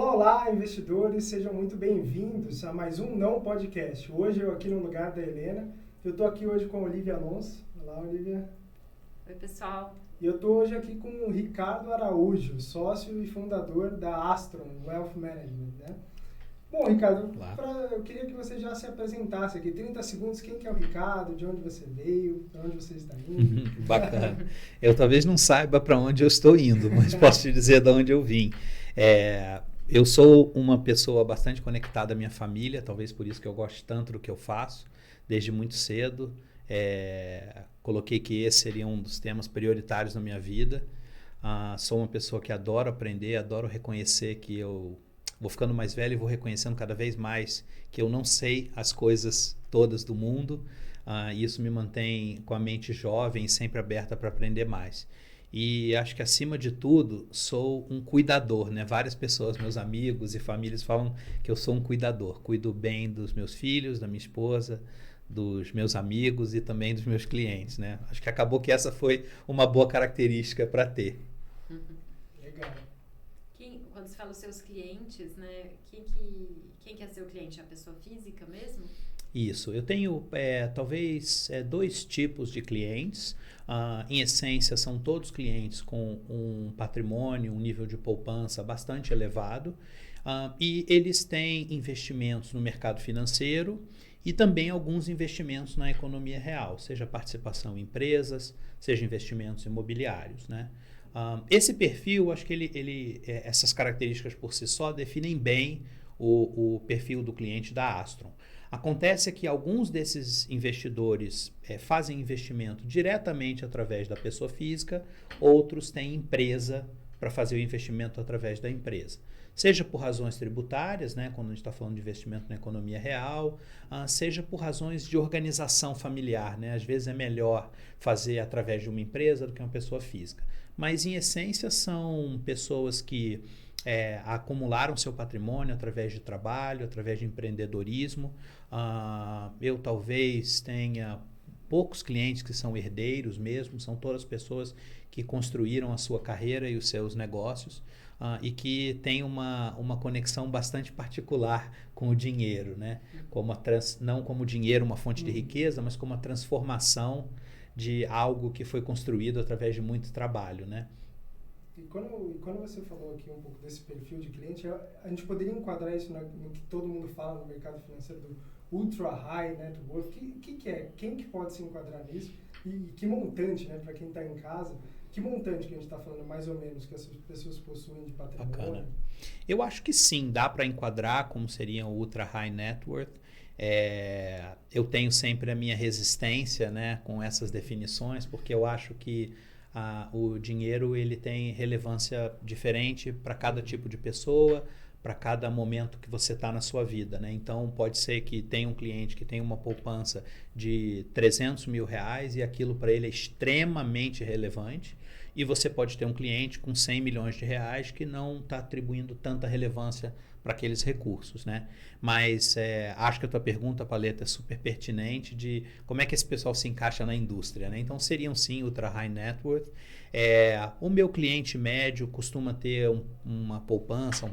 Olá, olá, investidores, sejam muito bem-vindos a mais um Não Podcast. Hoje eu aqui no lugar da Helena, eu estou aqui hoje com a Olivia Alonso. Olá, Olivia. Oi, pessoal. E eu estou hoje aqui com o Ricardo Araújo, sócio e fundador da Astron Wealth Management, né? Bom, Ricardo, eu queria que você já se apresentasse aqui, 30 segundos, quem que é o Ricardo, de onde você veio, para onde você está indo. Bacana. Eu talvez não saiba para onde eu estou indo, mas posso te dizer de onde eu vim. Eu sou uma pessoa bastante conectada à minha família, talvez por isso que eu gosto tanto do que eu faço, desde muito cedo. Coloquei que esse seria um dos temas prioritários na minha vida. Sou uma pessoa que adoro aprender, adoro reconhecer que eu vou ficando mais velho e vou reconhecendo cada vez mais que eu não sei as coisas todas do mundo. E isso me mantém com a mente jovem e sempre aberta para aprender mais. E acho que, acima de tudo, sou um cuidador, né? Várias pessoas, meus amigos e famílias, falam que eu sou um cuidador. Cuido bem dos meus filhos, da minha esposa, dos meus amigos e também dos meus clientes, né? Acho que acabou que essa foi uma boa característica para ter. Legal. Quando você fala os seus clientes, né? Quem que é seu cliente? É a pessoa física mesmo? Isso, eu tenho talvez dois tipos de clientes. Em essência, são todos clientes com um patrimônio, um nível de poupança bastante elevado, e eles têm investimentos no mercado financeiro e também alguns investimentos na economia real, seja participação em empresas, seja investimentos imobiliários, né? Esse perfil, acho que essas características por si só definem bem o perfil do cliente da Astron. Acontece que alguns desses investidores fazem investimento diretamente através da pessoa física, outros têm empresa para fazer o investimento através da empresa. Seja por razões tributárias, né, quando a gente está falando de investimento na economia real, seja por razões de organização familiar, né? Às vezes é melhor fazer através de uma empresa do que uma pessoa física. Mas, em essência, são pessoas que acumularam seu patrimônio através de trabalho, através de empreendedorismo. Eu talvez tenha poucos clientes que são herdeiros mesmo, são todas pessoas que construíram a sua carreira e os seus negócios e que têm uma conexão bastante particular com o dinheiro, né? Não como dinheiro, uma fonte de riqueza, mas como a transformação de algo que foi construído através de muito trabalho, né? E quando você falou aqui um pouco desse perfil de cliente, a gente poderia enquadrar isso no que todo mundo fala no mercado financeiro do ultra high net worth. O que é? Quem que pode se enquadrar nisso? E que montante, né, para quem está em casa, que montante que a gente está falando mais ou menos que essas pessoas possuem de patrimônio? Bacana. Eu acho que sim, dá para enquadrar como seria o ultra high net worth. Eu tenho sempre a minha resistência, né, com essas definições, porque eu acho que o dinheiro ele tem relevância diferente para cada tipo de pessoa, para cada momento que você está na sua vida, né? Então, pode ser que tenha um cliente que tem uma poupança de R$300 mil e aquilo para ele é extremamente relevante, e você pode ter um cliente com R$100 milhões que não está atribuindo tanta relevância para aqueles recursos, né? Mas acho que a tua pergunta, Paleta, é super pertinente de como é que esse pessoal se encaixa na indústria, né? Então, seriam sim ultra high net worth. O meu cliente médio costuma ter uma poupança, um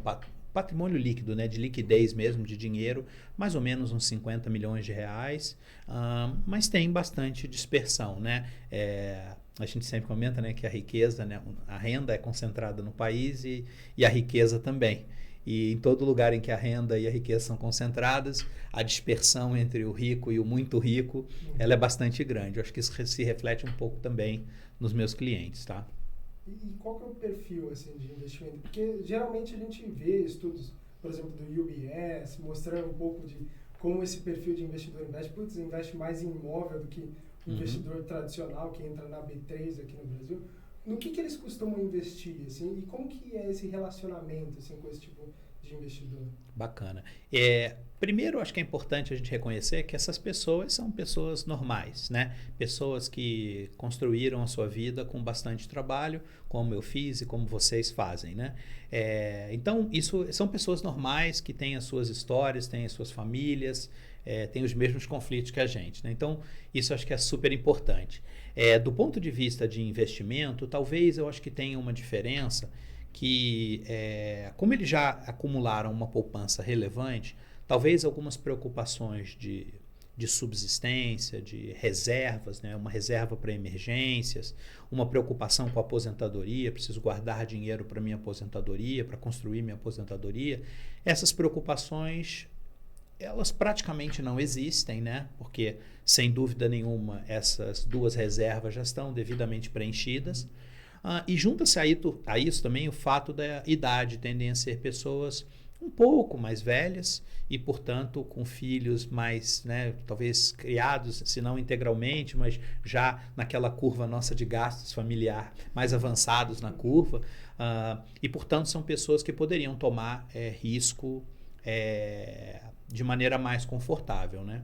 patrimônio líquido, né, de liquidez mesmo, de dinheiro, mais ou menos uns R$50 milhões, mas tem bastante dispersão, né? A gente sempre comenta, né, que a riqueza, né, a renda é concentrada no país e a riqueza também. E em todo lugar em que a renda e a riqueza são concentradas, a dispersão entre o rico e o muito rico, ela é bastante grande. Eu acho que isso se reflete um pouco também nos meus clientes, tá? E qual que é o perfil assim, de investimento? Porque geralmente a gente vê estudos, por exemplo, do UBS, mostrando um pouco de como esse perfil de investidor investe. Putz, investe mais em imóvel do que o investidor tradicional que entra na B3 aqui no Brasil. No que eles costumam investir, assim, e como que é esse relacionamento, assim, com esse tipo de investidor? Bacana. Primeiro, acho que é importante a gente reconhecer que essas pessoas são pessoas normais, né? Pessoas que construíram a sua vida com bastante trabalho, como eu fiz e como vocês fazem, né? Então, isso são pessoas normais que têm as suas histórias, têm as suas famílias, têm os mesmos conflitos que a gente, né? Então, isso acho que é super importante. Do ponto de vista de investimento, talvez eu acho que tenha uma diferença que, como eles já acumularam uma poupança relevante, talvez algumas preocupações de subsistência, de reservas, né? Uma reserva para emergências, uma preocupação com a aposentadoria, preciso guardar dinheiro para minha aposentadoria, para construir minha aposentadoria. Essas preocupações, elas praticamente não existem, né? Porque, sem dúvida nenhuma, essas duas reservas já estão devidamente preenchidas. E junta-se a isso também o fato da idade, tendem a ser pessoas um pouco mais velhas e, portanto, com filhos mais, né, talvez criados, se não integralmente, mas já naquela curva nossa de gastos familiar, mais avançados na curva. E, portanto, são pessoas que poderiam tomar risco de maneira mais confortável, né?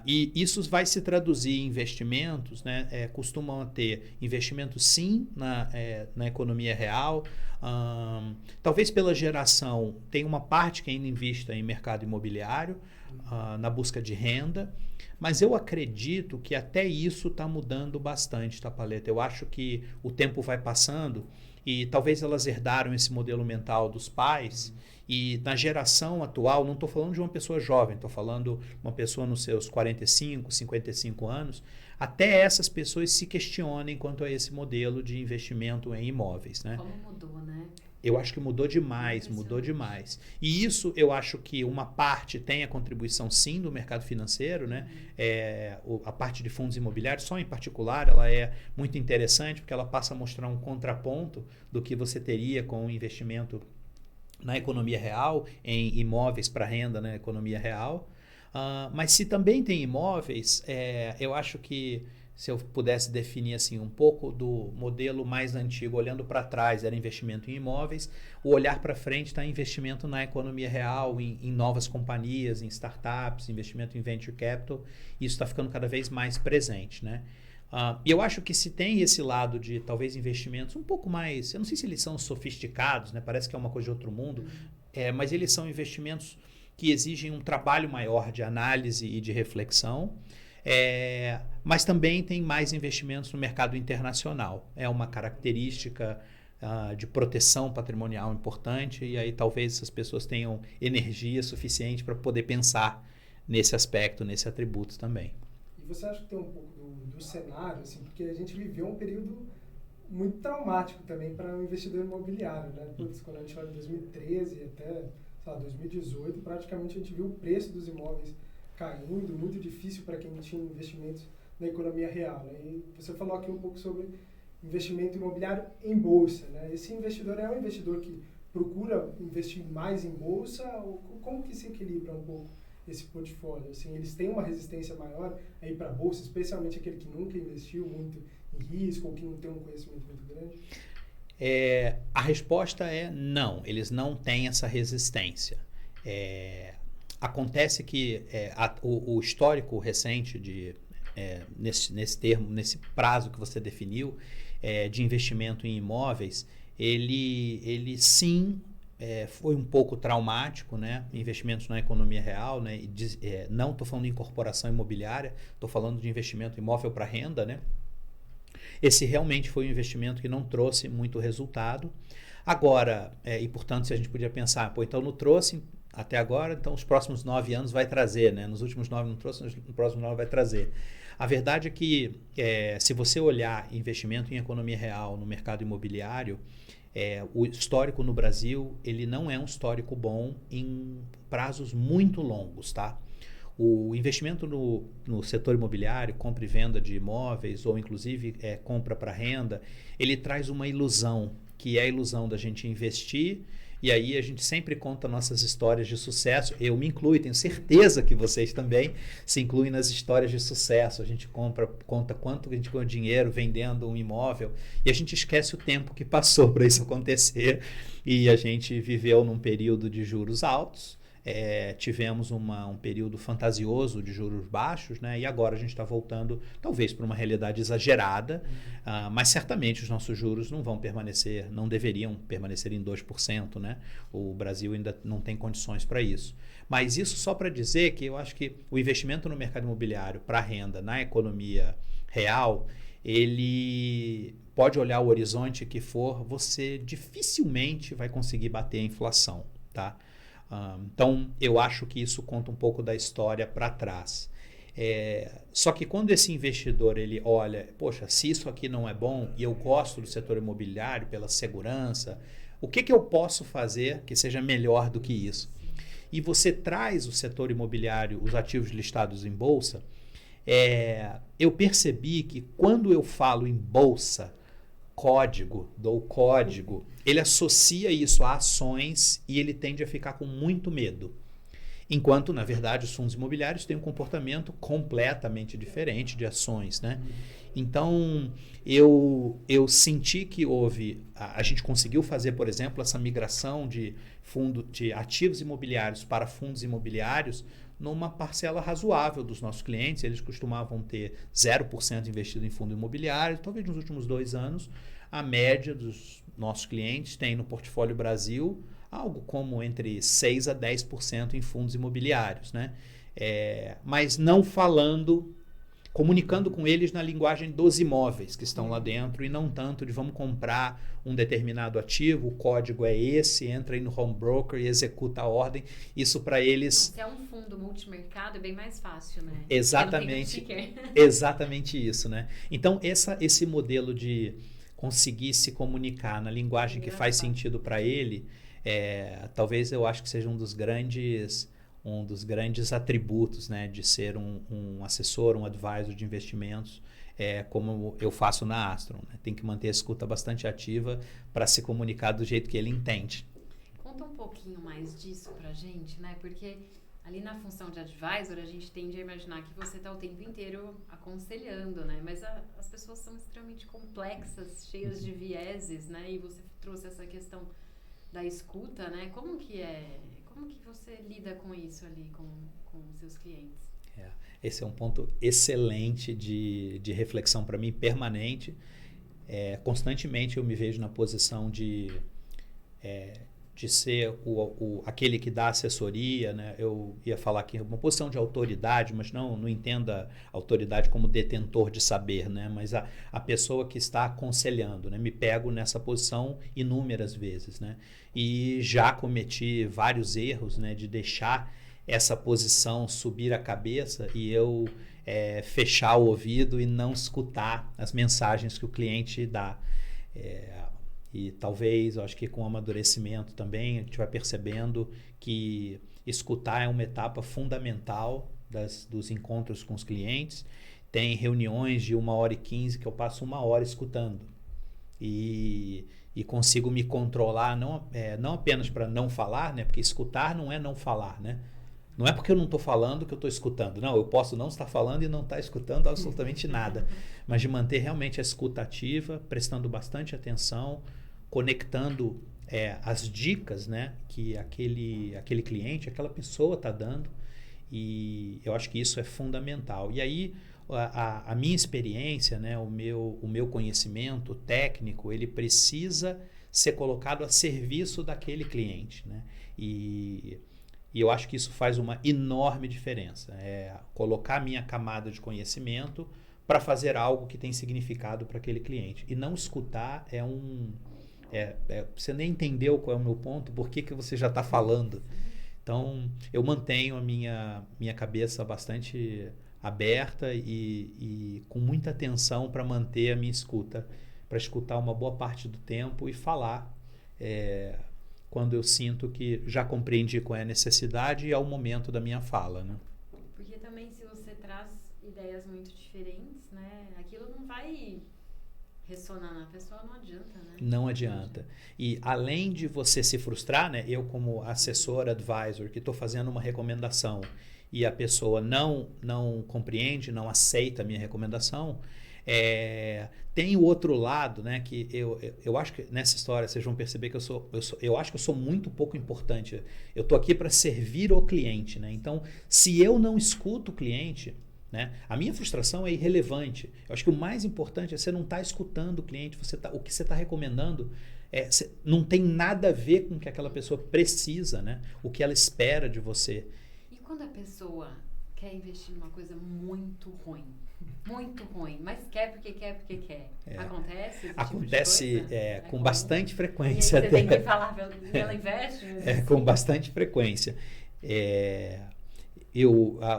E isso vai se traduzir em investimentos, né? Costumam ter investimentos sim na economia real. Talvez pela geração tem uma parte que ainda invista em mercado imobiliário, na busca de renda, mas eu acredito que até isso está mudando bastante, tá, Paleta? Eu acho que o tempo vai passando e talvez elas herdaram esse modelo mental dos pais. E na geração atual, não estou falando de uma pessoa jovem, estou falando de uma pessoa nos seus 45, 55 anos, até essas pessoas se questionem quanto a esse modelo de investimento em imóveis, né? Como mudou, né? Eu acho que mudou demais. E isso eu acho que uma parte tem a contribuição sim do mercado financeiro, né? A parte de fundos imobiliários, só em particular, ela é muito interessante porque ela passa a mostrar um contraponto do que você teria com o investimento na economia real, em imóveis para renda na economia real. Mas se também tem imóveis, eu acho que se eu pudesse definir assim um pouco do modelo mais antigo, olhando para trás era investimento em imóveis, o olhar para frente está investimento na economia real, em novas companhias, em startups, investimento em venture capital. Isso está ficando cada vez mais presente, né? E eu acho que se tem esse lado de talvez investimentos um pouco mais, eu não sei se eles são sofisticados, né? Parece que é uma coisa de outro mundo, mas eles são investimentos que exigem um trabalho maior de análise e de reflexão, mas também tem mais investimentos no mercado internacional. É uma característica de proteção patrimonial importante e aí talvez essas pessoas tenham energia suficiente para poder pensar nesse aspecto, nesse atributo também. E você acha que tem um pouco do cenário, assim, porque a gente viveu um período muito traumático também para o investidor imobiliário, né? Putz, quando a gente olha 2013 até, sei lá, 2018, praticamente a gente viu o preço dos imóveis caindo, muito difícil para quem tinha investimentos na economia real, né? E você falou aqui um pouco sobre investimento imobiliário em bolsa, né? Esse investidor é um investidor que procura investir mais em bolsa, ou como que se equilibra um pouco esse portfólio? Assim, eles têm uma resistência maior aí para a bolsa, especialmente aquele que nunca investiu muito em risco ou que não tem um conhecimento muito grande? A resposta é não, eles não têm essa resistência. Acontece que o histórico recente nesse prazo que você definiu de investimento em imóveis, ele sim foi um pouco traumático, né? Investimentos na economia real, né? Não estou falando de incorporação imobiliária, estou falando de investimento imóvel para renda, né? Esse realmente foi um investimento que não trouxe muito resultado. Agora, e portanto, se a gente podia pensar, então não trouxe até agora, então os próximos 9 anos vai trazer, né? Nos últimos 9 não trouxe, nos próximos 9 vai trazer. A verdade é que, se você olhar investimento em economia real no mercado imobiliário, o histórico no Brasil, ele não é um histórico bom em prazos muito longos, tá? O investimento no setor imobiliário, compra e venda de imóveis, ou inclusive compra para renda, ele traz uma ilusão, que é a ilusão da gente investir, e aí a gente sempre conta nossas histórias de sucesso. Eu me incluo, tenho certeza que vocês também se incluem nas histórias de sucesso. A gente conta quanto a gente ganhou dinheiro vendendo um imóvel e a gente esquece o tempo que passou para isso acontecer. E a gente viveu num período de juros altos, tivemos um período fantasioso de juros baixos, né? E agora a gente está voltando talvez para uma realidade exagerada, mas certamente os nossos juros não deveriam permanecer em 2%, né? O Brasil ainda não tem condições para isso. Mas isso só para dizer que eu acho que o investimento no mercado imobiliário para renda na economia real, ele pode olhar o horizonte que for, você dificilmente vai conseguir bater a inflação, tá? Então, eu acho que isso conta um pouco da história para trás. Só que quando esse investidor ele olha, poxa, se isso aqui não é bom e eu gosto do setor imobiliário pela segurança, o que eu posso fazer que seja melhor do que isso? E você traz o setor imobiliário, os ativos listados em bolsa, eu percebi que quando eu falo em bolsa, dou código, ele associa isso a ações e ele tende a ficar com muito medo. Enquanto, na verdade, os fundos imobiliários têm um comportamento completamente diferente de ações, né? Então, eu senti que a gente conseguiu fazer, por exemplo, essa migração de ativos imobiliários para fundos imobiliários numa parcela razoável dos nossos clientes. Eles costumavam ter 0% investido em fundo imobiliário. Talvez nos últimos 2 anos, a média dos nossos clientes tem no Portfólio Brasil algo como entre 6% a 10% em fundos imobiliários, né? Mas não comunicando com eles na linguagem dos imóveis que estão lá dentro e não tanto de vamos comprar um determinado ativo, o código é esse, entra aí no home broker e executa a ordem. Isso para eles... Se é um fundo multimercado é bem mais fácil, né? Exatamente, exatamente isso, né? Então, esse modelo de conseguir se comunicar na linguagem que faz sentido para ele, talvez eu acho que seja um dos grandes atributos, né, de ser um assessor, um advisor de investimentos, como eu faço na Astron, né? Tem que manter a escuta bastante ativa para se comunicar do jeito que ele entende. Conta um pouquinho mais disso pra gente, né? Porque ali na função de advisor, a gente tende a imaginar que você está o tempo inteiro aconselhando, né? Mas as pessoas são extremamente complexas, cheias de vieses, né? E você trouxe essa questão da escuta, né? Como que você lida com isso ali, com os seus clientes? Esse é um ponto excelente de reflexão para mim, permanente. Constantemente eu me vejo na posição de ser aquele que dá assessoria, né? Eu ia falar aqui uma posição de autoridade, mas não entenda autoridade como detentor de saber, né? Mas a pessoa que está aconselhando, né? Me pego nessa posição inúmeras vezes, né? E já cometi vários erros, né? De deixar essa posição subir a cabeça e eu fechar o ouvido e não escutar as mensagens que o cliente dá. E talvez, eu acho que com o amadurecimento também, a gente vai percebendo que escutar é uma etapa fundamental dos encontros com os clientes. Tem reuniões de 1h15 que eu passo 1 hora escutando. E consigo me controlar, não apenas para não falar, né? Porque escutar não é não falar, né? Não é porque eu não estou falando que eu estou escutando. Não, eu posso não estar falando e não estar escutando absolutamente nada. Mas de manter realmente a escuta ativa, prestando bastante atenção, conectando as dicas, né, que aquele cliente, aquela pessoa está dando. E eu acho que isso é fundamental. E aí a minha experiência, né, o meu conhecimento técnico, ele precisa ser colocado a serviço daquele cliente, né? E eu acho que isso faz uma enorme diferença. Colocar a minha camada de conhecimento para fazer algo que tem significado para aquele cliente. E não escutar você nem entendeu qual é o meu ponto, por que você já está falando. Então, eu mantenho a minha cabeça bastante aberta e com muita atenção para manter a minha escuta, para escutar uma boa parte do tempo e falar quando eu sinto que já compreendi qual é a necessidade e é o momento da minha fala, né? Porque também se você traz ideias muito diferentes, né, aquilo não vai ressonar na pessoa, não adianta, né? Não adianta. E além de você se frustrar, né, eu como assessor, advisor, que estou fazendo uma recomendação e a pessoa não compreende, não aceita a minha recomendação, tem o outro lado, né, que eu acho que nessa história vocês vão perceber que eu acho que eu sou muito pouco importante. Eu estou aqui para servir o cliente, né? Então, se eu não escuto o cliente, né, a minha frustração é irrelevante. Eu acho que o mais importante é você não estar escutando o cliente. O que você está recomendando não tem nada a ver com o que aquela pessoa precisa, né? O que ela espera de você. E quando a pessoa quer investir numa coisa muito ruim. Muito ruim, mas quer porque quer porque quer. Acontece? Acontece Tipo de com comum? bastante E aí frequência. você tem que falar, ela investe? Com bastante frequência.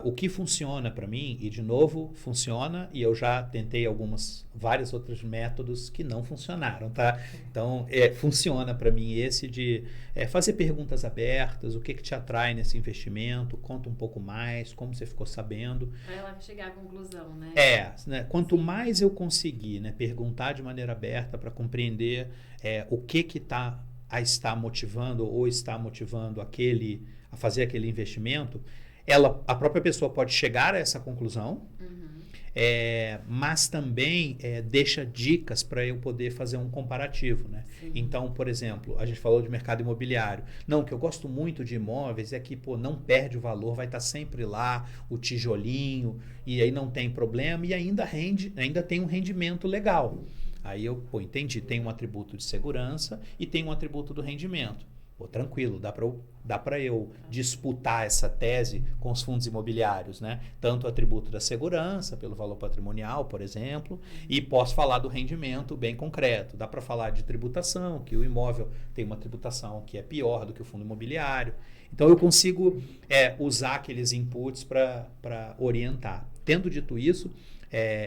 O que funciona para mim, e de novo funciona, e eu já tentei vários outros métodos que não funcionaram, tá? Então, funciona para mim esse de fazer perguntas abertas, o que te atrai nesse investimento, conta um pouco mais, como você ficou sabendo. Para ela chegar à conclusão, né? Né? Quanto mais eu conseguir, né, perguntar de maneira aberta para compreender o que está motivando ou está motivando a fazer aquele investimento, a própria pessoa pode chegar a essa conclusão, mas também deixa dicas para eu poder fazer um comparativo, né? Então, por exemplo, a gente falou de mercado imobiliário. Não, o que eu gosto muito de imóveis é que não perde o valor, vai estar sempre lá o tijolinho, e aí não tem problema, e ainda tem um rendimento legal. Aí eu entendi, tem um atributo de segurança e tem um atributo do rendimento. Tranquilo, dá para eu disputar essa tese com os fundos imobiliários, né? Tanto o atributo da segurança, pelo valor patrimonial, por exemplo, e posso falar do rendimento bem concreto. Dá para falar de tributação, que o imóvel tem uma tributação que é pior do que o fundo imobiliário. Então, eu consigo usar aqueles inputs para orientar. Tendo dito isso,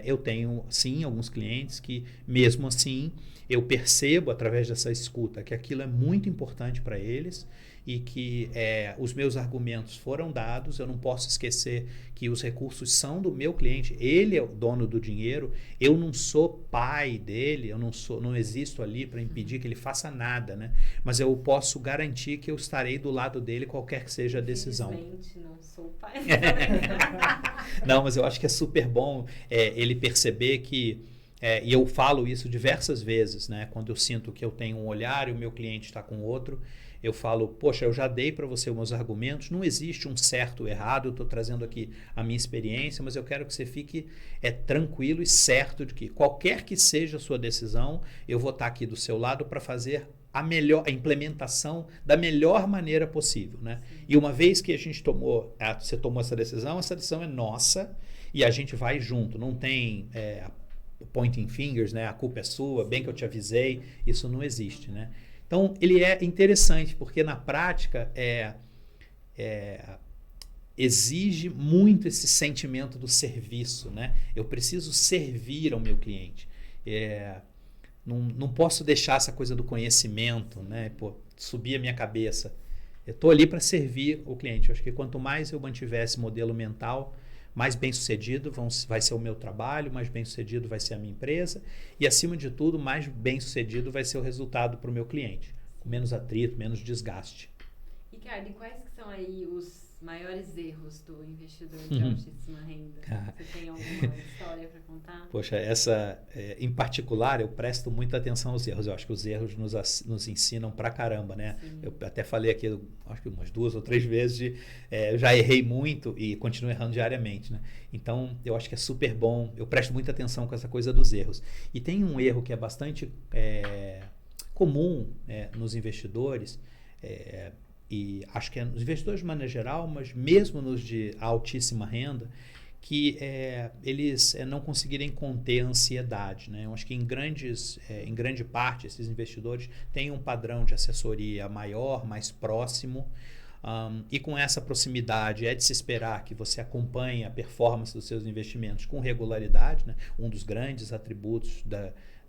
eu tenho, sim, alguns clientes que, mesmo assim, eu percebo através dessa escuta que aquilo é muito importante para eles e que os meus argumentos foram dados. Eu não posso esquecer que os recursos são do meu cliente, ele é o dono do dinheiro, eu não sou pai dele, eu não existo ali para impedir que ele faça nada, né? Mas eu posso garantir que eu estarei do lado dele qualquer que seja a decisão. Infelizmente, não sou pai. Não, mas eu acho que é super bom ele perceber que e eu falo isso diversas vezes, né? Quando eu sinto que eu tenho um olhar e o meu cliente está com outro, eu falo, poxa, eu já dei para você os meus argumentos, não existe um certo ou errado, eu estou trazendo aqui a minha experiência, mas eu quero que você fique tranquilo e certo de que qualquer que seja a sua decisão, eu vou estar aqui do seu lado para fazer a implementação da melhor maneira possível, né? E uma vez que você tomou essa decisão é nossa e a gente vai junto, não tem pointing fingers, né? A culpa é sua, bem que eu te avisei, isso não existe, né? Então, ele é interessante, porque na prática exige muito esse sentimento do serviço, né? Eu preciso servir ao meu cliente. Não posso deixar essa coisa do conhecimento, né? Subir a minha cabeça. Eu estou ali para servir o cliente. Eu acho que quanto mais eu mantiver esse modelo mental, mais bem sucedido vai ser o meu trabalho, mais bem sucedido vai ser a minha empresa e, acima de tudo, mais bem sucedido vai ser o resultado para o meu cliente, com menos atrito, menos desgaste. Ricardo, e quais que são aí os maiores erros do investidor de altíssima renda? Você tem alguma história para contar? Poxa, em particular, eu presto muita atenção aos erros. Eu acho que os erros nos ensinam pra caramba, né? Sim. Eu até falei aqui, acho que umas 2 ou 3 vezes, já errei muito e continuo errando diariamente, né? Então, eu acho que é super bom. Eu presto muita atenção com essa coisa dos erros. E tem um erro que é bastante comum nos investidores, e acho que nos investidores de maneira geral, mas mesmo nos de altíssima renda, que eles não conseguirem conter a ansiedade, né? Eu acho que em grande parte esses investidores têm um padrão de assessoria maior, mais próximo, e com essa proximidade é de se esperar que você acompanhe a performance dos seus investimentos com regularidade, né? Um dos grandes atributos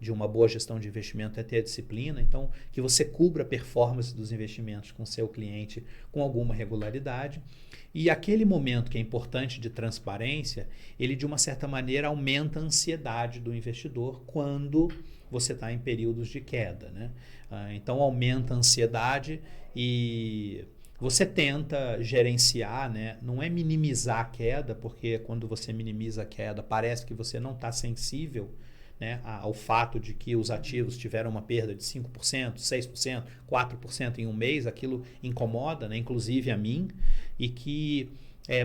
de uma boa gestão de investimento é ter a disciplina, então que você cubra a performance dos investimentos com seu cliente com alguma regularidade. E aquele momento que é importante de transparência, ele de uma certa maneira aumenta a ansiedade do investidor quando você está em períodos de queda, né? Então aumenta a ansiedade e você tenta gerenciar, né? Não é minimizar a queda, porque quando você minimiza a queda parece que você não está sensível, né, ao fato de que os ativos tiveram uma perda de 5%, 6%, 4% em um mês. Aquilo incomoda, né, inclusive a mim,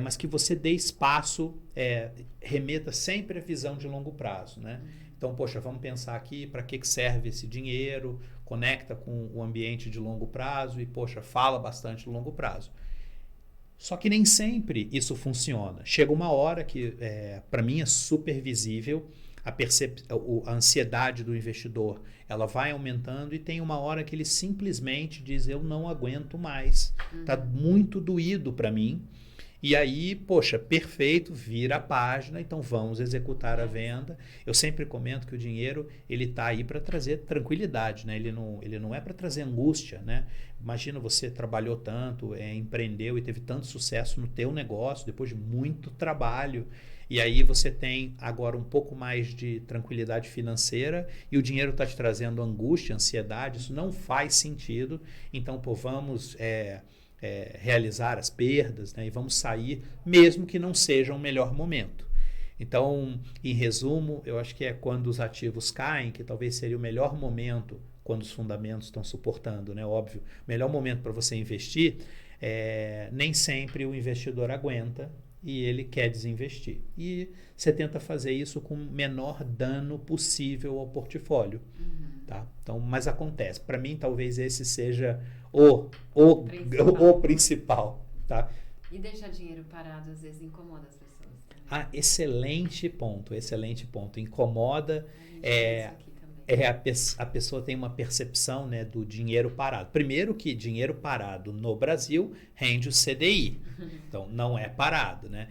mas que você dê espaço, remeta sempre a visão de longo prazo, né? Então, poxa, vamos pensar aqui para que serve esse dinheiro, conecta com o ambiente de longo prazo e, poxa, fala bastante do longo prazo. Só que nem sempre isso funciona. Chega uma hora que, para mim, é super visível a ansiedade do investidor. Ela vai aumentando e tem uma hora que ele simplesmente diz, eu não aguento mais. Está muito doído para mim. E aí, poxa, perfeito, vira a página, então vamos executar a venda. Eu sempre comento que o dinheiro, ele está aí para trazer tranquilidade, né? Ele não é para trazer angústia, né? Imagina, você trabalhou tanto, empreendeu e teve tanto sucesso no teu negócio, depois de muito trabalho, e aí você tem agora um pouco mais de tranquilidade financeira e o dinheiro está te trazendo angústia, ansiedade, isso não faz sentido. Então, pô, vamos... realizar as perdas, né? E vamos sair, mesmo que não seja o melhor momento. Então, em resumo, eu acho que é quando os ativos caem, que talvez seria o melhor momento, quando os fundamentos estão suportando, né? Óbvio, o melhor momento para você investir, nem sempre o investidor aguenta e ele quer desinvestir. E você tenta fazer isso com o menor dano possível ao portfólio. Tá? Então, mas acontece. Para mim, talvez esse seja o principal. Tá? E deixar dinheiro parado às vezes incomoda as pessoas. Ah, excelente ponto. Incomoda. A pessoa tem uma percepção, né, do dinheiro parado. Primeiro que dinheiro parado no Brasil rende o CDI. Então, não é parado. Né?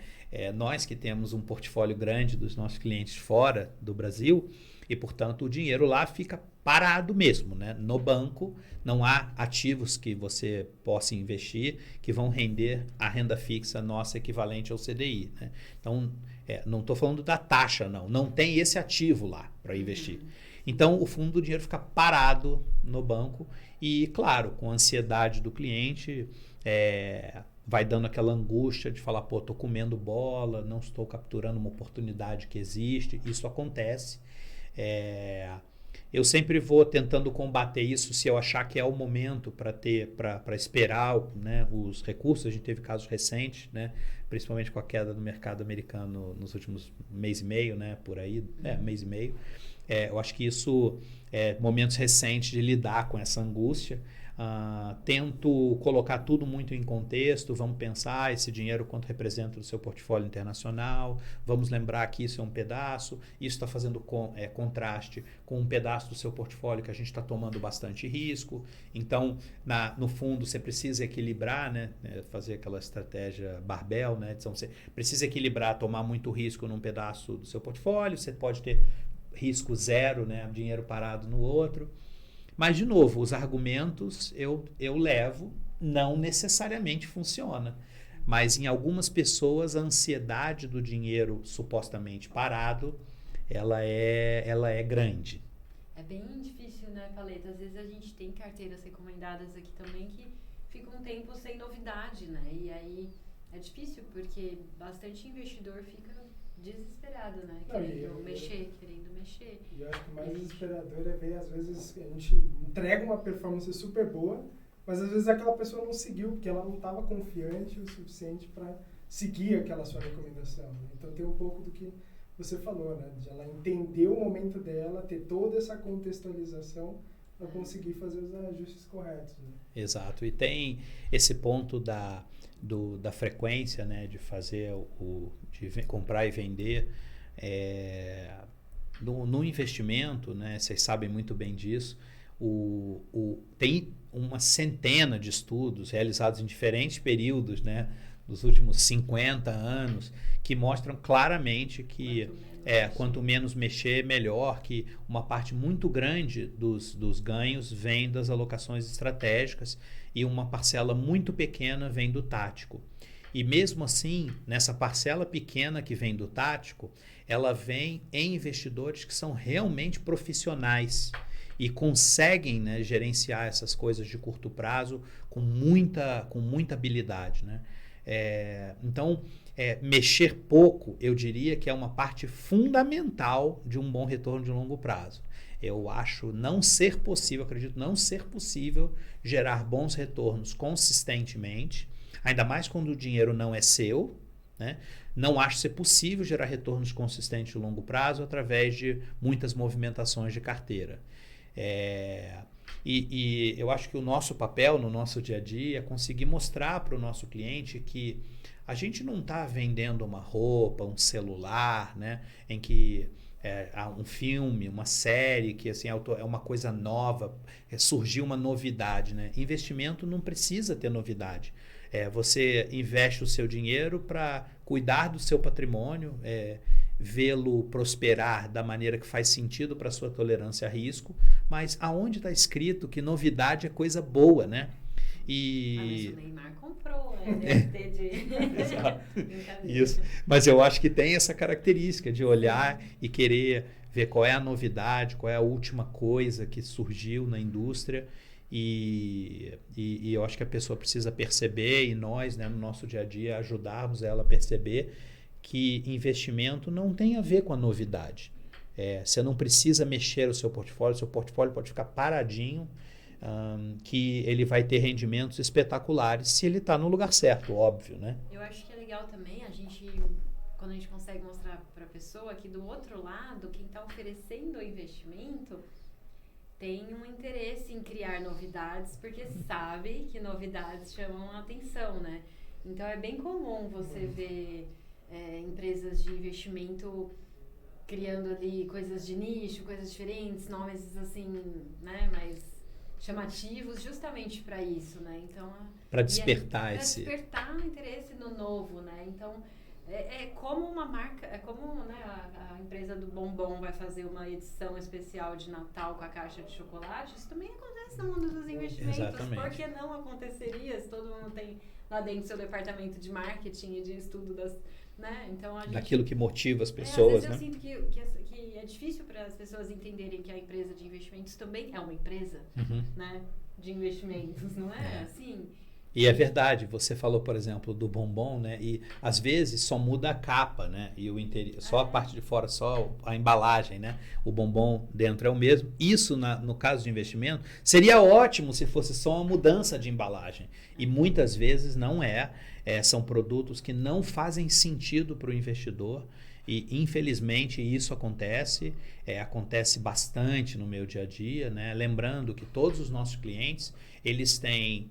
Nós que temos um portfólio grande dos nossos clientes fora do Brasil e, portanto, o dinheiro lá fica parado mesmo. Né? No banco, não há ativos que você possa investir que vão render a renda fixa nossa equivalente ao CDI. Né? Então, não estou falando da taxa, não. Não tem esse ativo lá para investir. Então, o fundo do dinheiro fica parado no banco e, claro, com a ansiedade do cliente, vai dando aquela angústia de falar, pô, estou comendo bola, não estou capturando uma oportunidade que existe. Isso acontece. Eu sempre vou tentando combater isso se eu achar que é o momento para esperar, né, os recursos. A gente teve casos recentes, né, principalmente com a queda do mercado americano nos últimos mês e meio, né, por aí, mês e meio. Eu acho que isso momentos recentes de lidar com essa angústia. Tento colocar tudo muito em contexto, vamos pensar esse dinheiro quanto representa o seu portfólio internacional, vamos lembrar que isso é um pedaço, isso está fazendo contraste com um pedaço do seu portfólio que a gente está tomando bastante risco. Então, no fundo, você precisa equilibrar, né? Fazer aquela estratégia barbell, né? Então, você precisa equilibrar, tomar muito risco num pedaço do seu portfólio, você pode ter risco zero, né? Dinheiro parado no outro. Mas, de novo, os argumentos eu levo, não necessariamente funciona. Mas em algumas pessoas, a ansiedade do dinheiro supostamente parado, ela é grande. É bem difícil, né, Paleta? Às vezes a gente tem carteiras recomendadas aqui também que ficam um tempo sem novidade, né? E aí é difícil porque bastante investidor fica desesperado, né? Querendo mexer. E eu acho que o mais desesperador é ver, às vezes, a gente entrega uma performance super boa, mas às vezes aquela pessoa não seguiu, porque ela não estava confiante o suficiente para seguir aquela sua recomendação. Né? Então tem um pouco do que você falou, né? De ela entender o momento dela, ter toda essa contextualização para conseguir fazer os ajustes corretos. Né? Exato. E tem esse ponto da frequência, né? De fazer de comprar e vender. No investimento, né, vocês sabem muito bem disso, tem uma centena de estudos realizados em diferentes períodos, né, dos últimos 50 anos, que mostram claramente que quanto menos mexer, melhor, que uma parte muito grande dos ganhos vem das alocações estratégicas e uma parcela muito pequena vem do tático. E mesmo assim, nessa parcela pequena que vem do tático, ela vem em investidores que são realmente profissionais e conseguem, né, gerenciar essas coisas de curto prazo com muita habilidade. Né? Então, mexer pouco, eu diria que é uma parte fundamental de um bom retorno de longo prazo. Eu acho acredito não ser possível gerar bons retornos consistentemente, ainda mais quando o dinheiro não é seu, né? Não acho ser possível gerar retornos consistentes de longo prazo através de muitas movimentações de carteira. E eu acho que o nosso papel no nosso dia a dia é conseguir mostrar para o nosso cliente que a gente não está vendendo uma roupa, um celular, né, em que há um filme, uma série que assim, é uma coisa nova, surgiu uma novidade. Né? Investimento não precisa ter novidade. Você investe o seu dinheiro para cuidar do seu patrimônio, vê-lo prosperar da maneira que faz sentido para a sua tolerância a risco, mas aonde está escrito que novidade é coisa boa, né? Mas o Neymar comprou, deve ter de... Exato. Isso. Mas eu acho que tem essa característica de olhar e querer ver qual é a novidade, qual é a última coisa que surgiu na indústria. E eu acho que a pessoa precisa perceber, e nós, né, no nosso dia a dia, ajudarmos ela a perceber que investimento não tem a ver com a novidade. Você não precisa mexer o seu portfólio pode ficar paradinho, que ele vai ter rendimentos espetaculares se ele está no lugar certo, óbvio, né? Eu acho que é legal também quando a gente consegue mostrar para a pessoa que do outro lado, quem está oferecendo o investimento tem um interesse em criar novidades, porque sabe que novidades chamam a atenção, né? Então é bem comum você ver empresas de investimento criando ali coisas de nicho, coisas diferentes, nomes assim, né, mais chamativos, justamente para isso, né? Então, para despertar despertar interesse no novo, né? Então, é como uma marca, é como, né, a empresa do bombom vai fazer uma edição especial de Natal com a caixa de chocolate. Isso também acontece no mundo dos investimentos. Exatamente. Por que não aconteceria se todo mundo tem lá dentro seu departamento de marketing e de estudo das, né? Então, daquilo que motiva as pessoas, às vezes né? eu sinto que é difícil para as pessoas entenderem que a empresa de investimentos também é uma empresa, né, de investimentos, não é assim? E é verdade, você falou, por exemplo, do bombom, né? E às vezes só muda a capa, né? E o interior, só a parte de fora, só a embalagem, né? O bombom dentro é o mesmo. Isso, no caso de investimento, seria ótimo se fosse só uma mudança de embalagem. E muitas vezes não é. São produtos que não fazem sentido para o investidor. E, infelizmente, isso acontece bastante no meu dia a dia, né? Lembrando que todos os nossos clientes, eles têm...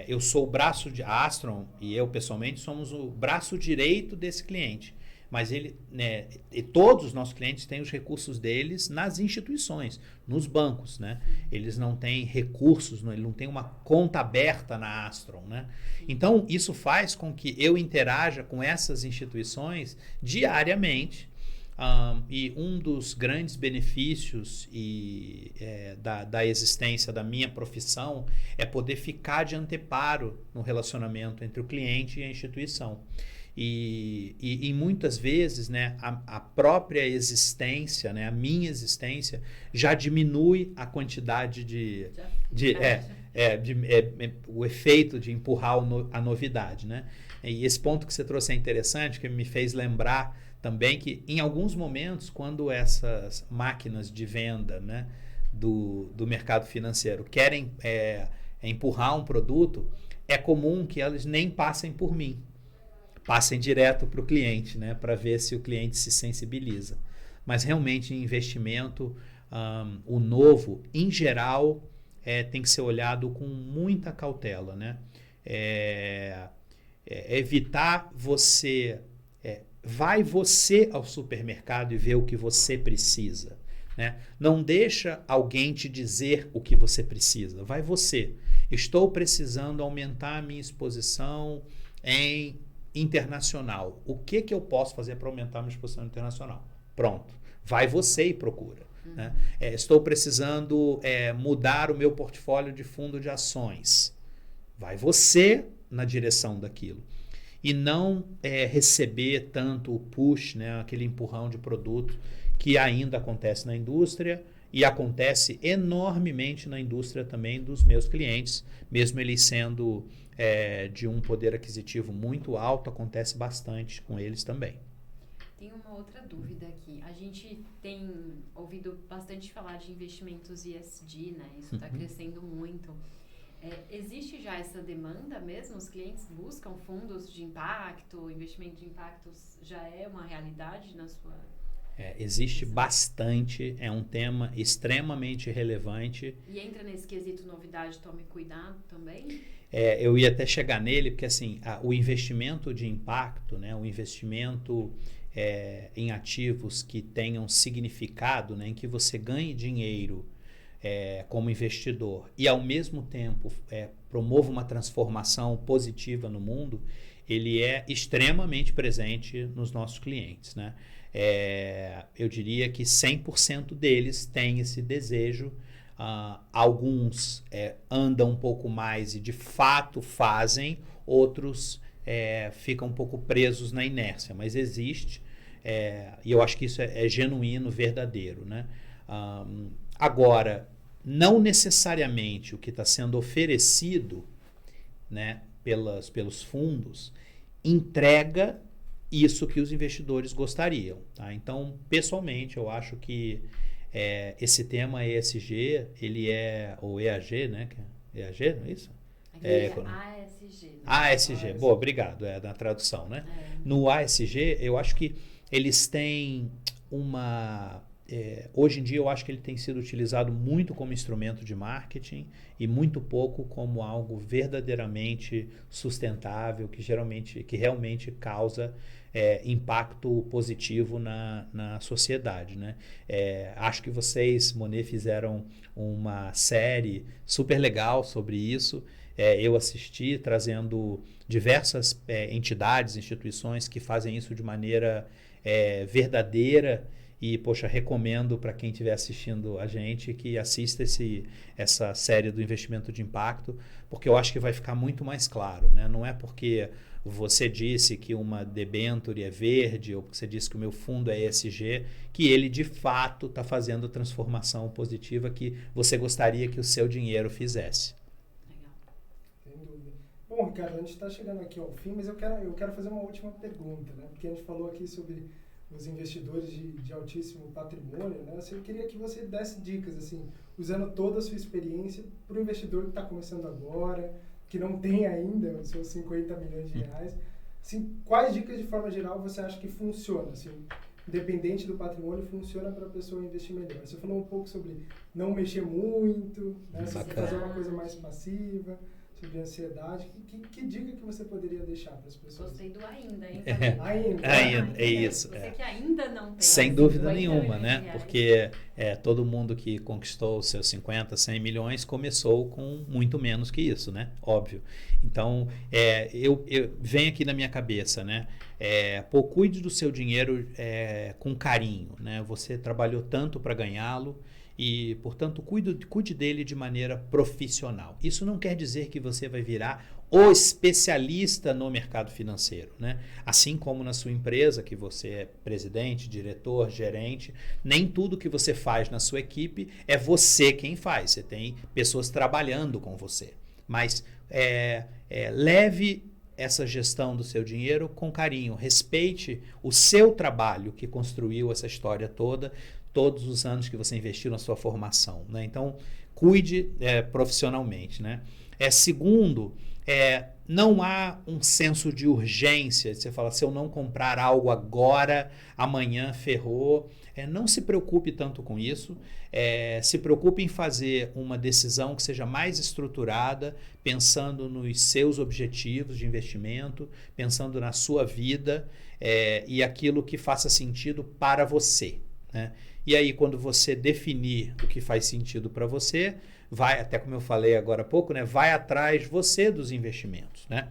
eu sou o braço de a Astron, e eu pessoalmente somos o braço direito desse cliente, mas ele, né, e todos os nossos clientes têm os recursos deles nas instituições, nos bancos, né? Eles não têm recursos, ele não tem uma conta aberta na Astron, né? Então isso faz com que eu interaja com essas instituições diariamente. E um dos grandes benefícios da existência da minha profissão é poder ficar de anteparo no relacionamento entre o cliente e a instituição. E muitas vezes, né, a própria existência, né, a minha existência, já diminui a quantidade o efeito de empurrar a novidade. Né? E esse ponto que você trouxe é interessante, que me fez lembrar também que em alguns momentos, quando essas máquinas de venda, né, do mercado financeiro querem empurrar um produto, é comum que elas nem passem por mim, passem direto para o cliente, né, para ver se o cliente se sensibiliza. Mas realmente em investimento, o novo, em geral, tem que ser olhado com muita cautela. Né? Evitar você... vai você ao supermercado e ver o que você precisa. Né? Não deixa alguém te dizer o que você precisa. Vai você. Estou precisando aumentar a minha exposição em internacional. O que eu posso fazer para aumentar a minha exposição internacional? Pronto. Vai você e procura. Né? Estou precisando mudar o meu portfólio de fundo de ações. Vai você na direção daquilo. E não receber tanto o push, né, aquele empurrão de produto que ainda acontece na indústria e acontece enormemente na indústria também dos meus clientes, mesmo eles sendo de um poder aquisitivo muito alto, acontece bastante com eles também. Tem uma outra dúvida aqui. A gente tem ouvido bastante falar de investimentos ESG, né? Isso está crescendo muito. Existe já essa demanda mesmo? Os clientes buscam fundos de impacto, investimento de impactos já é uma realidade na sua... Existe bastante, é um tema extremamente relevante. E entra nesse quesito novidade, tome cuidado também? Eu ia até chegar nele, porque assim, o investimento de impacto, né, o investimento em ativos que tenham significado, né, em que você ganhe dinheiro como investidor e ao mesmo tempo promova uma transformação positiva no mundo, ele é extremamente presente nos nossos clientes, né? Eu diria que 100% deles têm esse desejo. Alguns andam um pouco mais e de fato fazem, outros ficam um pouco presos na inércia, mas existe, e eu acho que isso é genuíno, verdadeiro, né? Agora, não necessariamente o que está sendo oferecido, né, pelos fundos entrega isso que os investidores gostariam. Tá? Então, pessoalmente, eu acho que esse tema ESG, ele ou EAG, né? EAG, não é isso? ASG. ASG, boa, obrigado, na tradução, né? No ASG, eu acho que eles têm hoje em dia, eu acho que ele tem sido utilizado muito como instrumento de marketing e muito pouco como algo verdadeiramente sustentável, que realmente causa impacto positivo na sociedade, né? Acho que vocês, Monet, fizeram uma série super legal sobre isso. Eu assisti, trazendo diversas entidades, instituições que fazem isso de maneira verdadeira. E, poxa, recomendo para quem estiver assistindo a gente que assista essa série do investimento de impacto, porque eu acho que vai ficar muito mais claro, né? Não é porque você disse que uma debênture é verde ou porque você disse que o meu fundo é ESG, que ele de fato está fazendo a transformação positiva que você gostaria que o seu dinheiro fizesse. Legal. Sem dúvida. Bom, Ricardo, a gente está chegando aqui ao fim, mas eu quero fazer uma última pergunta, né? Porque a gente falou aqui sobre os investidores de altíssimo patrimônio, né? Eu queria que você desse dicas, assim, usando toda a sua experiência para o investidor que está começando agora, que não tem ainda os seus 50 milhões de reais. Assim, quais dicas, de forma geral, você acha que funcionam? Assim, independente do patrimônio, funciona para a pessoa investir melhor. Você falou um pouco sobre não mexer muito, né? Sobre fazer uma coisa mais passiva, sobre ansiedade. Que dica que você poderia deixar para as pessoas? Gostei do ainda, hein? Ainda, é isso. Você que ainda não tem. Sem dúvida nenhuma, né? Porque todo mundo que conquistou os seus 50, 100 milhões começou com muito menos que isso, né? Óbvio. Então, eu venho aqui na minha cabeça, né? Cuide do seu dinheiro com carinho, né? Você trabalhou tanto para ganhá-lo, e, portanto, cuide dele de maneira profissional. Isso não quer dizer que você vai virar o especialista no mercado financeiro, né? Assim como na sua empresa, que você é presidente, diretor, gerente, nem tudo que você faz na sua equipe é você quem faz. Você tem pessoas trabalhando com você. Mas leve essa gestão do seu dinheiro com carinho. Respeite o seu trabalho que construiu essa história toda, todos os anos que você investiu na sua formação, né? Então, cuide profissionalmente, né? Segundo, não há um senso de urgência. Você fala, se eu não comprar algo agora, amanhã ferrou. Não se preocupe tanto com isso. Se preocupe em fazer uma decisão que seja mais estruturada, pensando nos seus objetivos de investimento, pensando na sua vida e aquilo que faça sentido para você, né? E aí, quando você definir o que faz sentido para você, vai, até como eu falei agora há pouco, né, vai atrás você dos investimentos, né?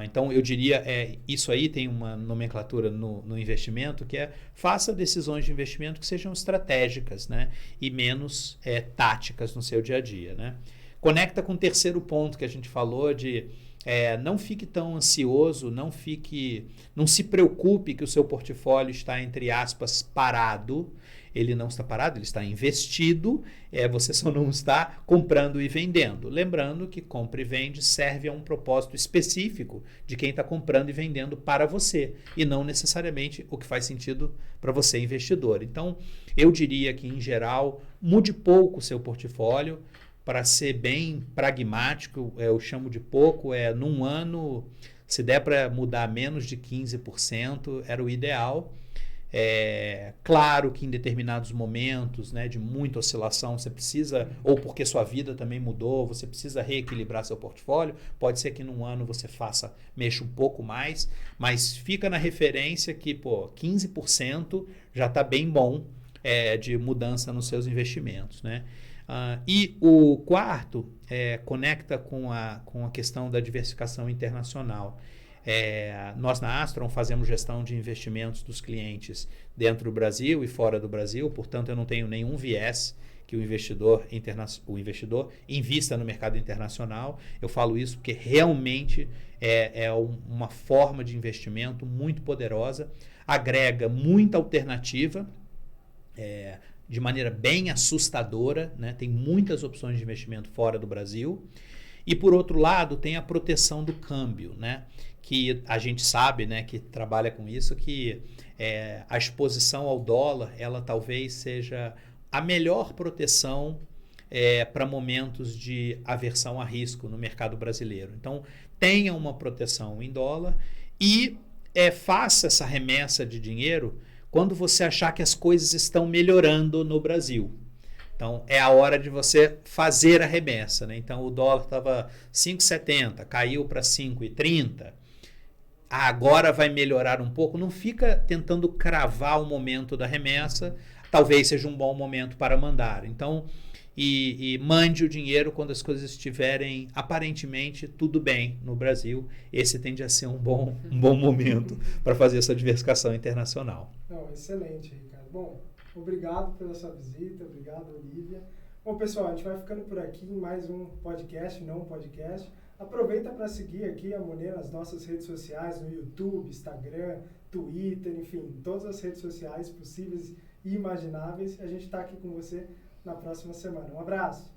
Então, eu diria, isso aí tem uma nomenclatura no investimento que faça decisões de investimento que sejam estratégicas, né, e menos táticas no seu dia a dia, né? Conecta com o terceiro ponto que a gente falou de não fique tão ansioso, não se preocupe que o seu portfólio está, entre aspas, parado. Ele não está parado, ele está investido, você só não está comprando e vendendo. Lembrando que compra e vende serve a um propósito específico de quem está comprando e vendendo para você, e não necessariamente o que faz sentido para você, investidor. Então, eu diria que, em geral, mude pouco o seu portfólio. Para ser bem pragmático, eu chamo de pouco, num ano, se der para mudar menos de 15%, era o ideal. Claro que em determinados momentos, né, de muita oscilação, você precisa, ou porque sua vida também mudou, você precisa reequilibrar seu portfólio. Pode ser que num ano você mexa um pouco mais, mas fica na referência que 15% já está bem bom de mudança nos seus investimentos, né? E o quarto conecta com a questão da diversificação internacional. Nós na Astron fazemos gestão de investimentos dos clientes dentro do Brasil e fora do Brasil, portanto eu não tenho nenhum viés que o investidor invista no mercado internacional. Eu falo isso porque realmente é uma forma de investimento muito poderosa, agrega muita alternativa, de maneira bem assustadora, né? Tem muitas opções de investimento fora do Brasil. E por outro lado, tem a proteção do câmbio, né? Que a gente sabe, né, que trabalha com isso, que a exposição ao dólar, ela talvez seja a melhor proteção para momentos de aversão a risco no mercado brasileiro. Então, tenha uma proteção em dólar e faça essa remessa de dinheiro quando você achar que as coisas estão melhorando no Brasil. Então, é a hora de você fazer a remessa, né? Então, o dólar estava 5,70, caiu para 5,30. Agora vai melhorar um pouco. Não fica tentando cravar o momento da remessa. Talvez seja um bom momento para mandar. Então, e mande o dinheiro quando as coisas estiverem aparentemente tudo bem no Brasil. Esse tende a ser um bom momento para fazer essa diversificação internacional. Não, excelente, Ricardo. Bom, obrigado pela sua visita, obrigado, Olivia. Bom, pessoal, a gente vai ficando por aqui em mais um podcast, não um podcast. Aproveita para seguir aqui a Monet nas nossas redes sociais, no YouTube, Instagram, Twitter, enfim, todas as redes sociais possíveis e imagináveis. A gente está aqui com você na próxima semana. Um abraço!